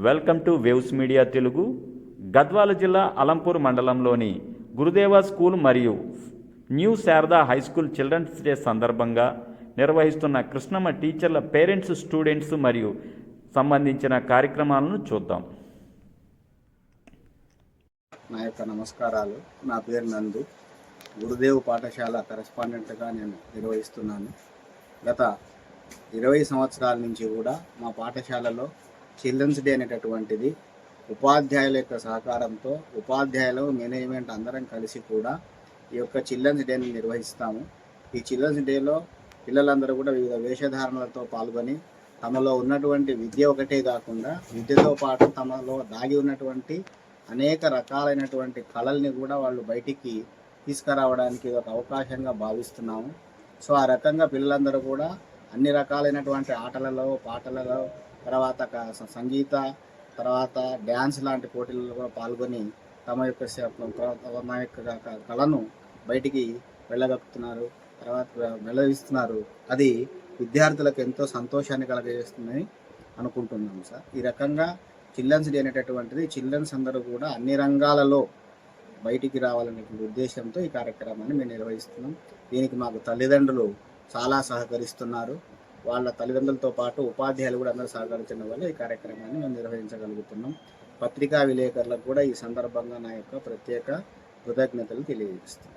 Welcome to Waves Media Telugu. Gadwal జిల్లా అలంపూర్ మండలంలోని Gurudeva school మరియు new Sharada high school children's day సందర్భంగా నిర్వహిస్తున్న కృష్ణమ్మ టీచర్ల పేరెంట్స్, స్టూడెంట్స్ మరియు సంబంధించిన కార్యక్రమాలను చూద్దాం. నా యొక్క నమస్కారాలు. నా పేరు నందు. గురుదేవ్ పాఠశాల కరెస్పాండెంట్గా నేను నిర్వహిస్తున్నాను. గత 20 సంవత్సరాల నుంచి కూడా మా పాఠశాలలో చిల్డ్రన్స్ డే అనేటటువంటిది ఉపాధ్యాయుల యొక్క సహకారంతో ఉపాధ్యాయులు, మేనేజ్మెంట్ అందరం కలిసి కూడా ఈ యొక్క చిల్డ్రన్స్ డేని నిర్వహిస్తాము. ఈ చిల్డ్రన్స్ డేలో పిల్లలందరూ కూడా వివిధ వేషధారణలతో పాల్గొని తమలో ఉన్నటువంటి విద్య ఒకటే కాకుండా విద్యతో పాటు తమలో దాగి ఉన్నటువంటి అనేక రకాలైనటువంటి కళల్ని కూడా వాళ్ళు బయటికి తీసుకురావడానికి ఒక అవకాశంగా భావిస్తున్నాము. సో ఆ రకంగా పిల్లలందరూ కూడా అన్ని రకాలైనటువంటి ఆటలలో, పాటలలో, తర్వాత సంగీత, తర్వాత డ్యాన్స్ లాంటి పోటీలలో కూడా పాల్గొని తమ యొక్క కళను బయటికి వెళ్ళగక్కుతున్నారు, తర్వాత వెల్లడిస్తున్నారు. అది విద్యార్థులకు ఎంతో సంతోషాన్ని కలగజేస్తుందని అనుకుంటున్నాము సార్. ఈ రకంగా చిల్డ్రన్స్ డే అనేటటువంటిది చిల్డ్రన్స్ అందరూ కూడా అన్ని రంగాలలో బయటికి రావాలనే ఉద్దేశంతో ఈ కార్యక్రమాన్ని మేము నిర్వహిస్తున్నాం. దీనికి మాకు తల్లిదండ్రులు చాలా సహకరిస్తున్నారు. వాళ్ళ తల్లిదండ్రులతో పాటు ఉపాధ్యాయులు కూడా అందరూ సహకరించడం వల్ల ఈ కార్యక్రమాన్ని మేము నిర్వహించగలుగుతున్నాం. పత్రికా విలేకరులకు కూడా ఈ సందర్భంగా నా యొక్క ప్రత్యేక కృతజ్ఞతలు తెలియజేస్తున్నాం.